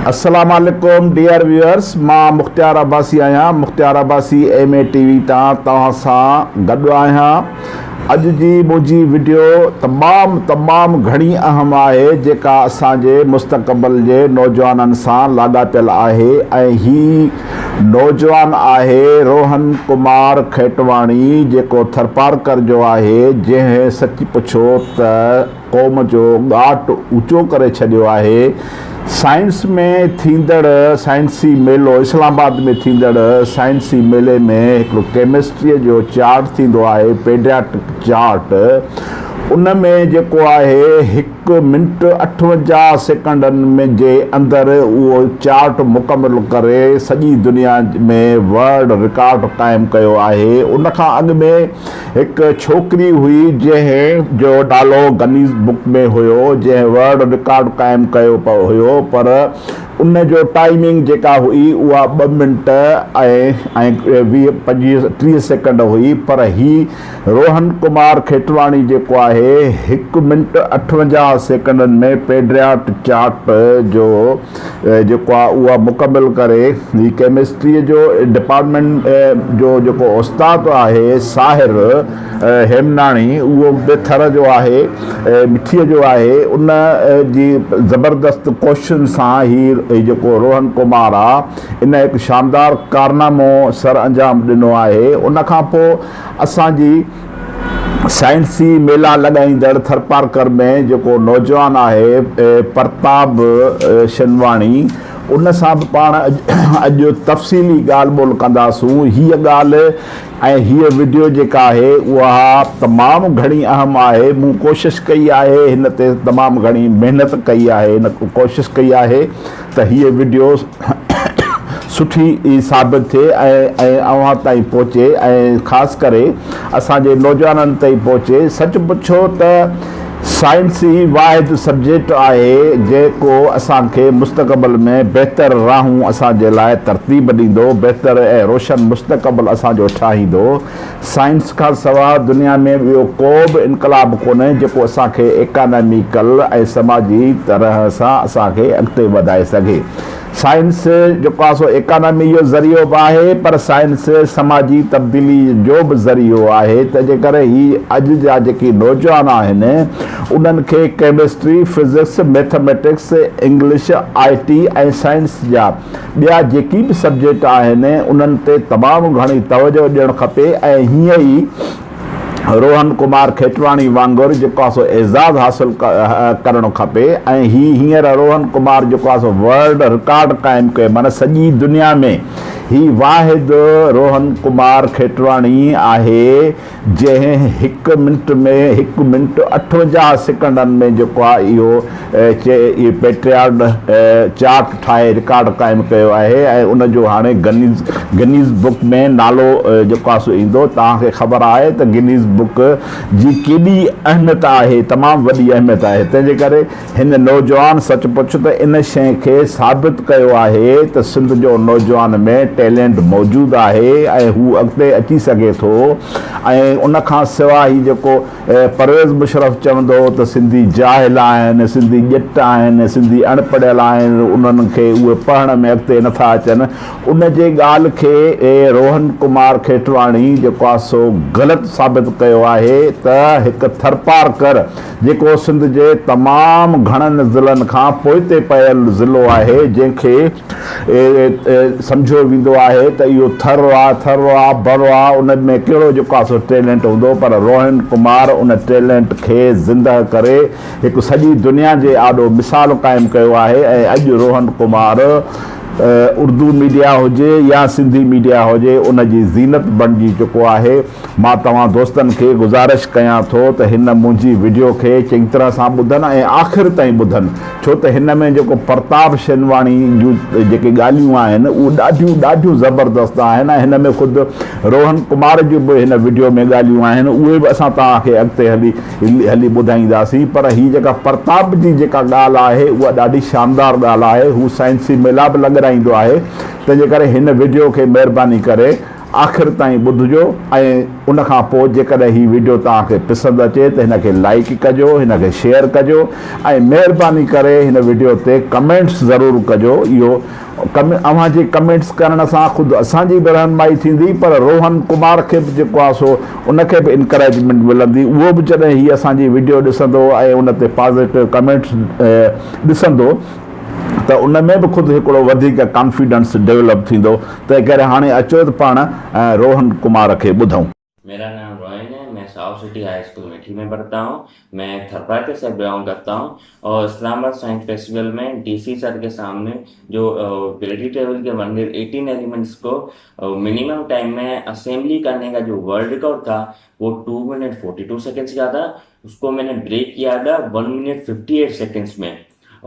अस्सलाम वालेकुम dear viewers, मां मुख्तियार अब्बासी आहियां। मुख्तियार अब्बासी MA TV तां तव्हां सां गॾु आहियां। अॼु जी मुंहिंजी वीडियो तमामु घणी अहम आहे, जेका असांजे मुस्तक़बिल जे नौजवाननि सां लाॻापियल आहे। ऐं ही नौजवान आहे रोहन कुमार खेटवाणी, जेको थरपारकर जो आहे, जंहिं सच पुछो त क़ौम जो ॻाट ऊचो करे छॾियो आहे। साइंस में थींदड़ साइंसी मेलो, इस्लामाबाद में थींदड़ साइंसी मेले में हिकिड़ो केमिस्ट्रीअ जो चार्ट थींदो आहे, पेडियाट्रिक चार्ट। उन में जेको आहे 1 मिंट 58 सेकंडनि में जे अंदरि उहो चार्ट मुकमल करे सॼी दुनिया में वर्ल्ड रिकॉर्ड क़ाइमु कयो आहे। उन खां अॻु में हिकु छोकिरी हुई जंहिं जो नालो गिनीज़ बुक में हुयो, जंहिं वर्ल्ड रिकॉर्ड क़ाइमु कयो हुयो, पर उन जो टाइमिंग जेका हुई उहा 2 मिंट ऐं 20-25-30 सेकंड हुई। पर ही रोहन कुमार खेटवाणी जेको आहे 1 मिंट 58 सेकंडनि में पेडियाट्रिक चार्ट जो जेको आहे उहा मुकमल करे ही केमिस्ट्रीअ जो डिपार्टमेंट जो जेको उस्ताद आहे साहिर हेमनाणी, उहो बेथर जो आहे, मिठीअ जो आहे, उन जी ज़बरदस्त क्वेश्चन सां ही जेको रोहन कुमार आहे इन हिकु शानदार कारनामो सर अंजाम ॾिनो आहे। उन खां पोइ असांजी साइंसी मेला लॻाईंदड़ थरपारकर में जेको नौजवान आहे प्रताप शनवाणी, उन सां बि पाण अॼु तफ़सीली ॻाल्हि ॿोल कंदासूं। हीअ ॻाल्हि ऐं हीअ वीडियो जेका आहे उहा तमामु घणी अहम आहे। मूं कोशिशि कई आहे, हिन ते तमामु घणी महिनत कई आहे, हिन कोशिशि कई आहे त हीअ वीडियो सुठी साबित थिए ऐं अव्हां ताईं पहुचे ऐं ख़ासि करे असांजे नौजवाननि ताईं पहुचे। सच पुछो त साइंस ही वाहिद सब्जेक्ट आहे जेको असांखे मुस्तक़बिल में बहितर राहूं असांजे लाइ तरतीब ॾींदो, बहितर ऐं रोशन मुस्तक़बिल असांजो ठाहींदो। साइंस खां सवाइ दुनिया में ॿियो को बि इनकलाब कोन्हे जेको असांखे इकानमिकल ऐं समाजी तरह सां असांखे अॻिते वधाए सघे। साइंस जेको आहे सो इकानमी जो ज़रियो बि आहे, पर साइंस समाजी तब्दीली जो बि ज़रियो आहे। तंहिंजे करे ही अॼु जा जेके नौजवान आहिनि उन्हनि खे chemistry, physics, mathematics, English, IT ऐं साइंस जा ॿिया जेकी बि सब्जेक्ट आहिनि उन्हनि ते तमामु घणी तवजो ॾियणु खपे। ऐं हीअं ई रोहन कुमार खेटवाणी वांगुरु जेको आहे सो एज़ाज़ हासिल करणु खपे। ऐं हींअर रोहन कुमार जेको आहे सो वर्ल्ड रिकॉर्ड क़ाइमु कयो, माना सॼी दुनिया में ही वाहिद रोहन कुमार खेटवाणी आहे जंहिं 1 मिंट में 1 मिंट 58 सेकंडनि में जेको आहे इहो पेडियाट्रिक चार्ट ठाहे रिकॉर्ड क़ाइमु कयो आहे। ऐं उनजो हाणे गिनीज़ बुक में नालो जेको आहे सो ईंदो। तव्हांखे ख़बर आहे त गिनीज़ बुक जी केॾी अहमियत आहे, तमामु वॾी अहमियत आहे। तंहिंजे करे हिन नौजवान सच पुछ त इन शइ खे साबित कयो आहे त सिंध जो नौजवान में टैलेंट मौजूदु आहे ऐं हू अॻिते अची सघे थो। ऐं उन खां सवाइ जेको परवेज़ मुशरफ चवंदो त सिंधी जाहिल आहिनि, सिंधी ॼट आहिनि, सिंधी अणपढ़ियल आहिनि, उन्हनि खे उहे पढ़ण में अॻिते नथा अचनि, उन जे ॻाल्हि खे रोहन कुमार खेटवाणी जेको आहे सो ग़लति साबित कयो आहे त हिकु थरपारकर जेको सिंध जे तमामु घणनि ज़िलनि खां पोइते पयल ज़िलो आहे, जंहिंखे सम्झो वेंदो आहे त इहो थर आहे बरो आहे, उन में कहिड़ो जेको आहे सो टैलेंट हूंदो। पर रोहन कुमार उन टैलेंट खे ज़िंदा करे हिकु सॼी दुनिया जे आॾो मिसाल क़ाइमु कयो आहे। ऐं अॼु रोहन कुमार उर्दू मीडिया हुजे या सिंधी मीडिया हुजे, उन जी ज़ीनत बणिजी चुको आहे। मां तव्हां दोस्तनि खे गुज़ारिश कयां थो त हिन मुंहिंजी वीडियो खे चङी तरह सां ॿुधनि ऐं आख़िर ताईं ॿुधनि, छो त हिन में जेको प्रताप शनवाणी जूं जेके ॻाल्हियूं आहिनि उहे ॾाढियूं ज़बरदस्त आहिनि। ऐं हिन में ख़ुदि रोहन कुमार जूं बि हिन वीडियो में ॻाल्हियूं आहिनि, उहे बि असां तव्हांखे अॻिते हली ॿुधाईंदासीं। पर हीअ जेका प्रताप जी जेका ॻाल्हि आहे उहा ॾाढी शानदार ॻाल्हि आहे। हू साइंसी मेला बि लॻाईंदो आहे। तंहिंजे करे हिन वीडियो खे महिरबानी करे आख़िर ताईं ॿुधिजो ऐं उन खां पोइ जेकॾहिं हीअ वीडियो तव्हांखे पसंदि अचे त हिनखे लाइक कजो, हिनखे शेयर कजो ऐं महिरबानी करे हिन वीडियो ते कमेंट्स ज़रूरु कजो। इहो अव्हांजे कमेंट्स करण सां ख़ुदि असांजी बि रहनुमाई थींदी, पर रोहन कुमार खे बि जेको आहे सो उनखे बि इनकरेजमेंट मिलंदी। उहो बि जॾहिं हीअ असांजी वीडियो ॾिसंदो ऐं उन ते पॉज़िटिव कमेंट्स ॾिसंदो त उन में बि ख़ुदि हिकिड़ो वधीक कॉन्फिडेंस डेवलप थींदो। तंहिं करे हाणे अचो त पाण रोहन कुमार खे ॿुधूं। मेरा नाम रोहन है। मैं साउथ सिटी हाई स्कूल मेठी में पढ़ता हूँ। मैं थरपाटे से बिलोंग करता हूँ और इस्लामाबाद साइंस फेस्टिवल में डीसी सर के सामने जो बेल्टी टेबल के मंदिर 18 एलिमेंट्स को मिनिमम टाइम में असेंबली करने का जो वर्ल्ड रिकॉर्ड था वो 2 मिनट 42 सेकेंड्स का था। उसको मैंने ब्रेक किया था 1 मिनट 58 सेकेंड्स में।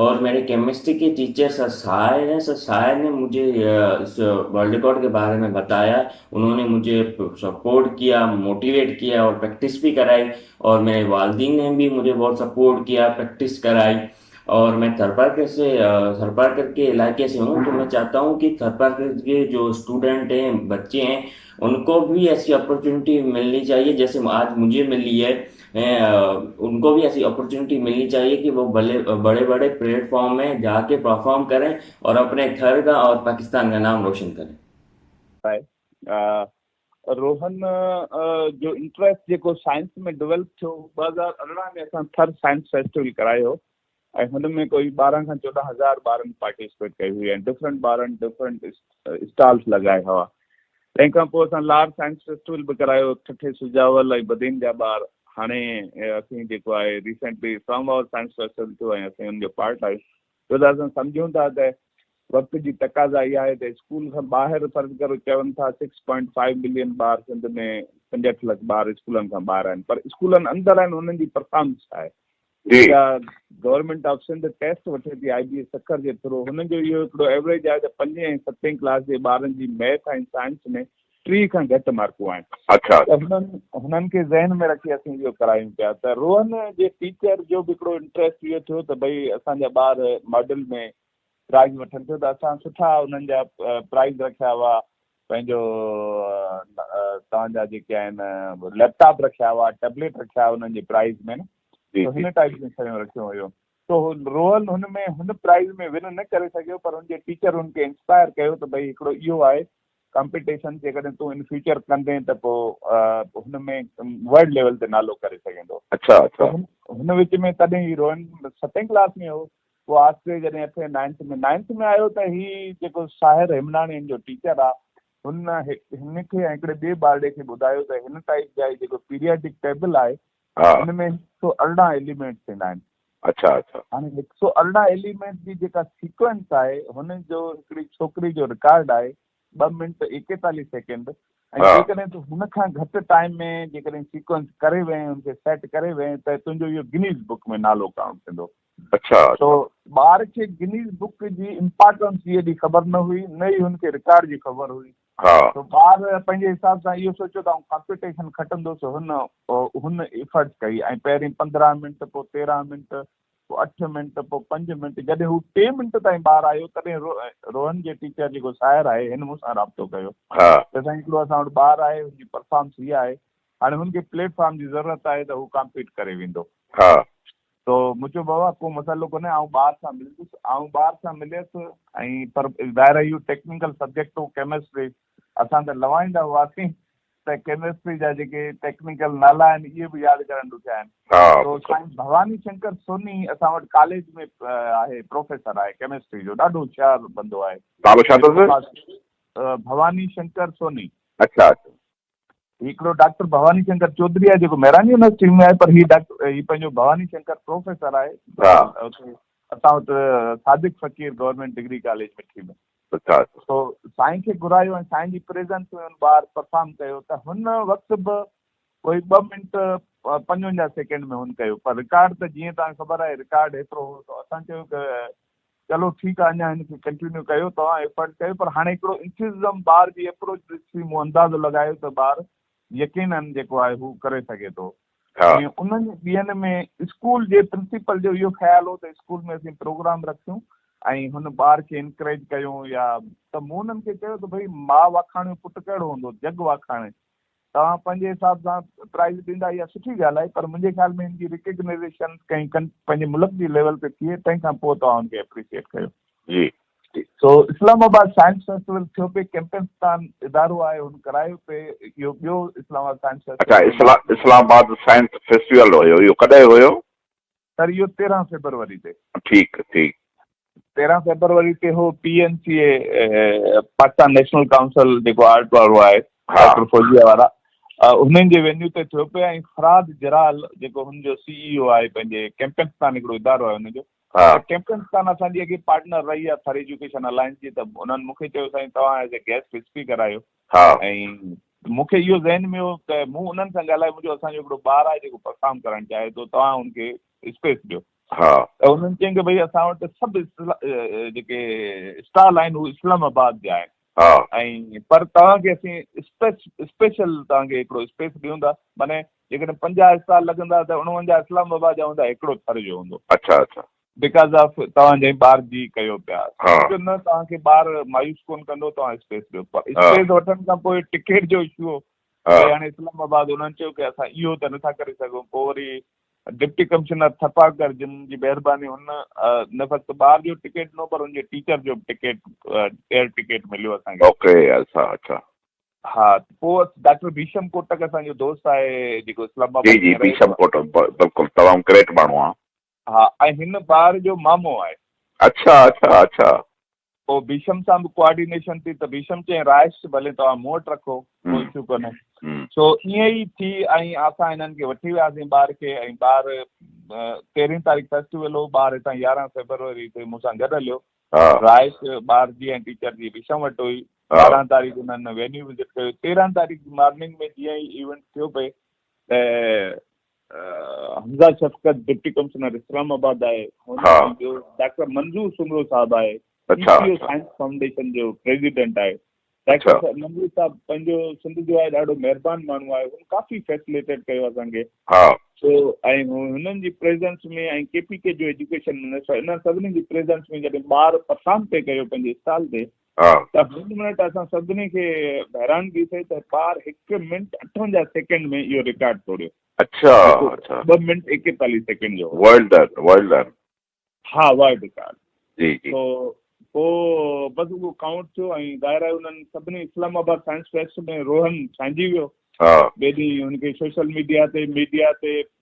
और मेरे केमिस्ट्री के टीचर सर साहिर हैं। सर साहिर ने मुझे इस वर्ल्ड रिकॉर्ड के बारे में बताया। उन्होंने मुझे सपोर्ट किया, मोटिवेट किया और प्रैक्टिस भी कराई। और मेरे वालिदैन ने भी मुझे बहुत सपोर्ट किया, प्रैक्टिस कराई। और मैं थरपारकर के इलाके से हूँ, तो मैं चाहता हूँ कि थरपारकर के जो स्टूडेंट हैं, बच्चे हैं, उनको भी ऐसी अपॉर्चुनिटी मिलनी चाहिए जैसे आज मुझे मिली है। उनको भी ऐसी अपॉर्चुनिटी मिलनी चाहिए कि वो बड़े बड़े प्लेटफॉर्म में जाके परफॉर्म करें और अपने घर का और पाकिस्तान का नाम रोशन करें। रोहन जो इंट्रस्ट जेको साइंस में डेवलप थियो 2018 में असां थर साइंस फेस्टिवल करायो ऐं हुन में कोई 12 खां 14 हज़ार ॿारनि पार्टिसिपेट कई हुई ऐं डिफरेंट ॿारनि डिफरेंट स्टॉल्स लॻाए हुआ। तंहिंखां पोइ असां लार्ज साइंस फेस्टिवल बि करायो, ठठे सुजावल ऐं बदीन जा ॿार। हाणे असीं जेको आहे रिसेंटली इस्लामाबाद साइंस फेस्टिवल थियो ऐं असीं हुनजो पार्ट आहियूं। छो त असां सम्झूं था त वक़्त जी तक़ाज़ा इहा आहे त स्कूल खां ॿाहिरि फ़र्ज़ु करो चवनि था 6.5 मिलियन ॿार सिंध में 65 लख ॿार स्कूलनि खां ॿाहिरि आहिनि, पर स्कूलनि अंदरि आहिनि हुननि जी परफॉर्मेंस छा आहे। गवर्नमेंट ऑफ सिंध टेस्ट वठे थी IBS सखर जे थ्रू। हुनजो इहो हिकिड़ो एवरेज आहे त 5 ऐं 7 क्लास जे ॿारनि जी मैथ ऐं साइंस में 3 खां घटि मार्कूं आहिनि। अच्छा, हुननि खे ज़हन में रखी असीं इहो करायूं पिया। त रोहन जे टीचर जो बि हिकिड़ो इंट्रस्ट इहो थियो त भई असांजा ॿार मॉडल में प्राइज़ वठनि थियो, त असां सुठा उन्हनि जा प्राइज़ रखिया हुआ। पंहिंजो तव्हांजा जेके आहिनि लैपटॉप रखिया हुआ, टैबलेट रखिया हुआ उन्हनि जे प्राइज़ में न, त हिन टाइप जूं शयूं रखियो हुयो। त रोहन हुन प्राइज़ में विन न करे सघियो, पर हुनजे टीचर हुनखे इंस्पायर कयो त भई हिकिड़ो इहो आहे कॉम्पिटिशन, जेकॾहिं तूं इन फ्यूचर कंदे त पोइ हुन में वर्ल्ड लेवल ते नालो करे सघंदो। अच्छा, हुन विच में तॾहिं ई रोहन 7 क्लास में हो। पोइ आस्ते जॾहिं अठे 9th में आयो त ही जेको साहिर हेमनाणी जो टीचर आहे, हिनखे ऐं हिकिड़े ॿिए ॿारड़े खे ॿुधायो त हिन टाइप जा जेको पीरियडिक टेबल आहे हिन में 118 एलिमेंट्स थींदा आहिनि। अच्छा, हाणे 118 एलिमेंट जी जेका सीक्वेंस आहे हुन जो हिकिड़ी छोकिरी जो रिकॉर्ड आहे 2 मिनट 41 सेकेंड। ऐं जेकॾहिं तूं हुन खां घटि टाइम में जेकॾहिं सीक्वेंस करे वएं, हुनखे सेट करे वएं, त तुंहिंजो इहो गिनीज़ बुक में नालो काउंट थींदो। अच्छा, तो ॿार खे गिनीज़ बुक जी इम्पोर्टेंस इहे ख़बर न हुई, न ई हुनखे रिकॉर्ड जी ख़बर हुई। तो ॿार पंहिंजे हिसाब सां इहो सोचियो त कॉम्पिटिशन खटंदुसि। हुन एफर्ट कई ऐं पहिरीं 15 मिंट, पोइ 13 मिंट, पोइ 8 मिंट, पोइ 5 मिंट। जॾहिं हू 3 मिंट ताईं ॿार आयो तॾहिं रोहन जे टीचर जेको साहिर आहे हिन मूंसां राब्तो कयो त साईं हिकिड़ो असां वटि ॿार आहे, हुनजी परफॉर्मेंस हीअ आहे, हाणे हुनखे प्लेटफॉर्म जी ज़रूरत आहे त हू कॉम्पीट करे वेंदो। तो मुंहिंजो बाबा को मसालो कोन्हे, आउं ॿार सां मिलंदुसि, ॿार सां मिलियसि। ऐं पर ॿाहिरि इहो टेक्निकल सब्जेक्ट हो केमिस्ट्री, असां त लवाईंदा हुआसीं त केमिस्ट्री जा जेके टेक्निकल नाला आहिनि इहे बि यादि करणु ॾुखिया आहिनि। तो साईं भवानी शंकर सोनी असां वटि कॉलेज में आहे, प्रोफेसर आहे केमिस्ट्री जो, ॾाढो होशियारु बंदो आहे। भवानी शंकर सोनी। अच्छा, हिकिड़ो डॉक्टर भवानी शंकर चौधरी आहे जेको मेहरानी यूनिवर्सिटी में आहे, पर ही पंहिंजो भवानी शंकर प्रोफेसर आहे असां वटि सादिक फ़कीर गवर्नमेंट डिग्री कॉलेज मिठी में। तो साईं खे घुरायो ऐं साईं जी प्रेज़ेंस में हुन ॿार परफॉर्म कयो त हुन वक़्तु बि कोई 2 मिंट 55 सेकेंड में हुन कयो, पर रिकॉर्ड त जीअं तव्हांखे ख़बर आहे रिकॉर्ड एतिरो हो। त असां चयो की चलो ठीकु आहे, अञा हिनखे कंटिन्यू कयो, तव्हां एफर्ट कयो। पर हाणे हिकिड़ो इंसिज़म ॿार जी अप्रोच ॾिसी मूं अंदाज़ो लॻायो त ॿार यकीनन जेको आहे हू करे सघे थो। ऐं उन्हनि ॾींहंनि में स्कूल जे प्रिंसिपल जो इहो ख़्यालु हो त स्कूल में असीं प्रोग्राम रखूं ऐं हुन ॿार खे इनकरेज कयूं या त मूं हुननि खे चयो त भई माउ वाखाणियो पुटु कहिड़ो हूंदो, जग वाखाणे, तव्हां पंहिंजे हिसाब सां प्राइज़ ॾींदा, इहा सुठी ॻाल्हि आहे, पर मुंहिंजे ख्याल में हिनजी रिकग्नाइज़ेशन कहीं पंहिंजे मुल्क जी लेवल ते थिए, तंहिंखां पोइ तव्हां हुनखे एप्रिशिएट कयो। जी सो इस्लामाबाद साइंस फेस्टिवल थियो पे कैंपेस्तान इदारो आहे, हुन करायो पे इहो ॿियो इस्लामाबाद साइंस अच्छा, फेस्टिवल। इस्लामाबाद साइंस फेस्टिवल हुयो, इहो कॾहिं हुयो? सर इहो 13 फरवरी ते। ठीकु ठीकु। 13 फरवरी ते हो PNCA पाकिस्तान नेशनल काउंसिल जेको आर्ट वारो आहे, डॉक्टर फौजिया वारा, हुननि जे वेन्यू ते थियो पियो। ऐं फराद जराल जेको हुनजो CEO आहे, पंहिंजे कैंपेस्तान हिकिड़ो इदारो आहे हुनजो, कैंपेस्तान असांजी अॻे पार्टनर रही आहे थर एजुकेशन अलायंस जी, त उन्हनि मूंखे चयो साईं तव्हां एज़ ए गेस्ट स्पीकर आहियो। ऐं मूंखे इहो ज़हन में हो त मूं उन्हनि सां ॻाल्हाए, मुंहिंजो असांजो हिकिड़ो ॿार आहे जेको परफॉर्म करणु चाहे थो, तव्हां हुनखे स्पेस ॾियो। त उन्हनि चयईं कि भई असां वटि सभु जेके स्टॉल आहिनि उहे इस्लामाबाद जा आहिनि, ऐं पर तव्हांखे असीं स्पेशल तव्हांखे हिकिड़ो स्पेस ॾियूं था, माने जेकॾहिं 50 स्टॉल लॻंदा त 49 इस्लामाबाद जा हूंदा, हिकिड़ो थर जो हूंदो। अच्छा अच्छा। बिकॉज़ ऑफ तव्हां जंहिं ॿार जी कयो पिया, न तव्हांखे ॿार मायूस कोन कंदो, तव्हां स्पेस ॾियो। पर स्पेस वठण खां पोइ टिकट जो इशू हो, भई हाणे इस्लामाबाद उन्हनि चयो कि असां इहो त नथा करे सघूं। पोइ वरी डिप्टी कमिश्नर थपाकर जिन जी महिरबानी, हुन न फ़क़्तु ॿार जो टिकट ॾिनो पर हुनजे टीचर जो टिकट, एयर टिकट मिलियो असांखे। ओके, अच्छा अच्छा। हा, पोइ डॉक्टर भीषम कोटक असांजो दोस्त आहे जेको इस्लामाबाद। जी जी, भीषम कोटक बिल्कुलु तमामु ग्रेट माण्हू आहे। हा, ऐं हिन ॿार जो मामो आहे। अच्छा अच्छा अच्छा। पोइ भीषम सां बि कोऑर्डिनेशन थी, त भीषम चई राइश भले तव्हां मूं वटि रखो, कोई इशू कोन्हे। सो ईअं ई थी, ऐं असां हिननि खे वठी वियासीं ॿार खे, ऐं ॿार 13 तारीख़ फेस्टिवल हो, ॿार हितां 11 फरवरी ते मूंसां गॾु हलियो। राइश ॿार जी ऐं टीचर जी भीषम वटि हुई। 12 तारीख़ हुननि वेन्यू विज़िट कयो। 13 तारीख़ मॉर्निंग में जीअं ई इवेंट थियो पए त हमज़ा शफ़क़त डिप्टी कमिश्नर इस्लामाबाद आहे, ॿियो डॉक्टर मंजूर सुमरो साहब आहे, साइंस फाउंडेशन जो प्रेसिडेंट आहे। डॉक्टर मंजूर साहब पंहिंजो सिंध जो आहे, ॾाढो महिरबानी माण्हू आहे, हुन काफ़ी फैसिलिटेट कयो असांखे। सो ऐं हुननि जी प्रेजेंस में, ऐं KPK जो एजुकेशन मिनिस्टर, इन सभिनी जी प्रेजेंस में जॾहिं ॿार परफॉर्म पे कयो पंहिंजे स्टॉल ते, त 2 मिनट असां सभिनी खे हैरानगी थिए त ॿार 1 मिनट 58 सेकेंड में इहो रिकॉर्ड तोड़ियो। अच्छा अच्छा। 2 मिनट 41 सेकेंड जो वर्ल्ड रिकॉर्ड। हा, वर्ल्ड रिकॉर्ड। जी जी। तो पोइ बसि उहो काउंट थियो, ऐं ज़ाहिर आहे उन्हनि सभिनी इस्लामाबाद साइंस फेस्ट में रोहन छांइजी वियो। ॿिए ॾींहुं हुनखे सोशल मीडिया ते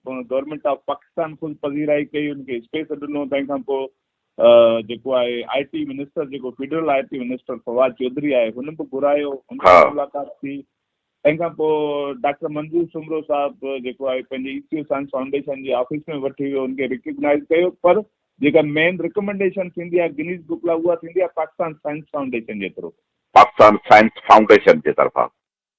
गवर्नमेंट ऑफ पाकिस्तान ख़ुदि पज़ीराई कई, हुनखे स्पेस ॾिनो। तंहिंखां पोइ जेको आहे IT मिनिस्टर, जेको federal IT minister Fawad Chaudhry आहे, हुन बि घुरायो, हुनसां मुलाक़ात थी। तंहिंखां पोइ डॉक्टर मंजूर सुमरो साहब जेको आहे पंहिंजी ECU साइंस फाउंडेशन जी ऑफिस में वठी वियो, हुनखे रिकग्नाइज़ कयो। पर जेका मेन रिकमेंडेशन थींदी आहे गिनीज बुक लाइ, उहा थींदी आहे पाकिस्तान साइंस फाउंडेशन जे थ्रू, पाकिस्तान साइंस फाउंडेशन जे तरफ़ां।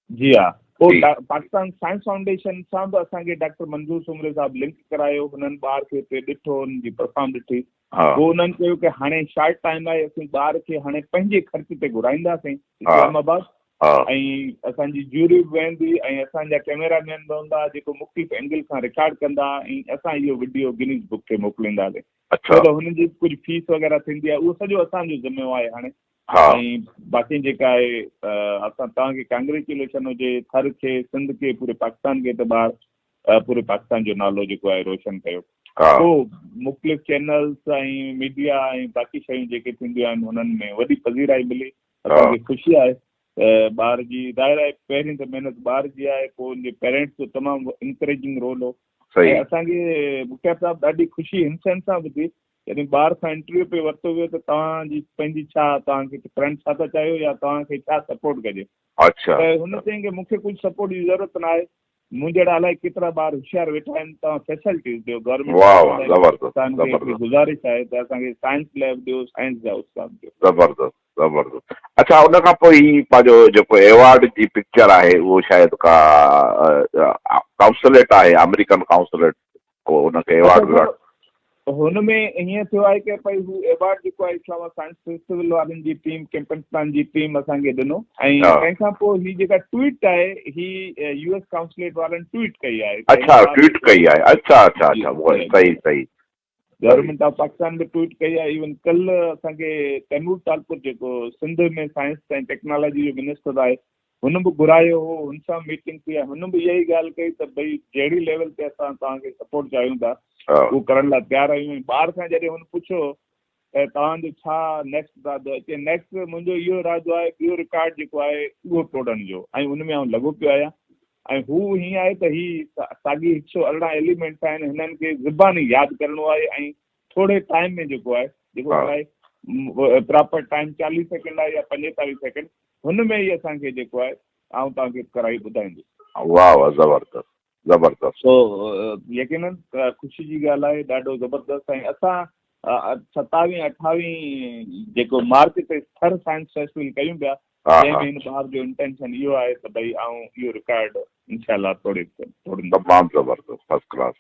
जी हा। पोइ पाकिस्तान साइंस फाउंडेशन सां बि असांखे डॉक्टर मंजूर सुमरे साहब लिंक करायो। हुननि ॿार खे हुते ॾिठो, हुननि जी परफॉर्म ॾिठी। पोइ हुननि चयो कि हाणे शार्ट टाइम आहे, असीं ॿार खे हाणे पंहिंजे ख़र्च ते घुराईंदासीं इस्लामाबाद, ऐं असांजी ज्यूरी बि वेंदी, ऐं असांजा कैमरामैन बि हूंदा जेको मुख़्तलिफ़ एंगल खां रिकॉर्ड कंदा, ऐं असां इहो वीडियो गिनीज बुक खे मोकिलींदासीं। छो त हुनजी कुझु फीस वग़ैरह थींदी आहे, उहो सॼो असांजो ज़िम्मेवार आहे हाणे। ऐं बाक़ी जेका आहे असां तव्हांखे कांग्रेचुलेशन हुजे थर खे, सिंध खे, पूरे पाकिस्तान खे, त ॿार पूरे पाकिस्तान जो नालो जेको आहे रोशन कयो। पोइ मुख़्तलिफ़ चैनल्स ऐं मीडिया ऐं बाक़ी शयूं जेके थींदियूं आहिनि, हुननि में वॾी पज़ीराई मिली। असांखे ख़ुशी आहे ॿार जी। ज़ाहिर आहे पहिरीं त महिनत ॿार जी आहे, पोइ हुनजे पेरेंट्स जो तमामु इंकरेजिंग रोल हो। ऐं असांखे मुखिया साहब ॾाढी ख़ुशी हिन सेंस सां बि थी, जॾहिं ॿार खां इंटरव्यू पे वरितो वियो त तव्हांजी पंहिंजी छा, तव्हांखे फ्रेंड छा था चाहियो, या तव्हांखे छा सपोर्ट कजे। अच्छा। त हुन चयईं कि मूंखे कुझु सपोर्ट जी ज़रूरत न आहे, मुंहिंजे जहिड़ा अलाए केतिरा ॿार होशियार वेठा आहिनि, तव्हां फैसिलिटीज़ ॾियो। गवर्नमेंट गुज़ारिश आहे त असांखे साइंस लैब ॾियो, साइंस जा उस्ताद ॾियो। ज़बरदस्त ज़बरदस्त। अच्छा, उन खां पोइ ही पंहिंजो जेको एवॉर्ड जी पिक्चर आहे, उहो शायदि का काउंसलेट आहे, अमेरिकन काउंसलेट को उनखे एवॉर्ड। हुनमें हीअं थियो आहे कि भई हू एवॉर्ड जेको आहे इस्लामाबाद साइंस फेस्टिवल वारनि जी टीम, कैंपेस्तान जी टीम असांखे ॾिनो। ऐं तंहिंखां पोइ ही जेका ट्वीट आहे, ही US काउंसलेट वारनि ट्वीट कई आहे। अच्छा, ट्वीट कई आहे। अच्छा अच्छा अच्छा, सही सही। गवर्नमेंट ऑफ पाकिस्तान भी ट्वीट कई आहे। इवन कल असांखे तैमूर तालपुर जेको सिंध में साइंस ऐं टेक्नोलॉजी जो मिनिस्टर आहे हुन बि घुरायो हो, हुन सां मीटिंग थी आहे, हुन बि इहा ई ॻाल्हि कई त भई जहिड़ी लेवल ते असां तव्हांखे सपोर्ट चाहियूं था उहो करण लाइ तयारु आहियूं। ॿार खां जॾहिं हुन पुछो त तव्हांजो छा नेक्स्ट इरादो आहे, चई नेक्स्ट मुंहिंजो इहो इरादो आहे ॿियो रिकॉर्ड जेको आहे उहो तोड़ण जो, ऐं उन में आउं लॻो पियो आहियां। ऐं हू हीअं आहे त हीअ साॻी 118 एलिमेंट्स आहिनि, हिननि खे ज़ुबानी यादि करिणो आहे ऐं थोरे टाइम में जेको आहे प्रॉपर टाइम 40 सेकेंड आहे या 45 सेकेंड, हुन में ई असांखे जेको आहे आउं तव्हांखे कराई ॿुधाईंदुसि। वाह वाह, ज़बरदस्त ज़बरदस्त। सो यकीनन ख़ुशी जी ॻाल्हि आहे, ॾाढो ज़बरदस्त। ऐं असां 27-28 जेको मार्च ते थर साइंस फेस्टिवल कयूं पिया, जंहिंमें हिन ॿार जो इंटेंशन इहो आहे त भई आउं इहो रिकॉर्ड इंशाल्लाह तोड़ींदुसि। तमामु ज़बरदस्त, फर्स्ट क्लास।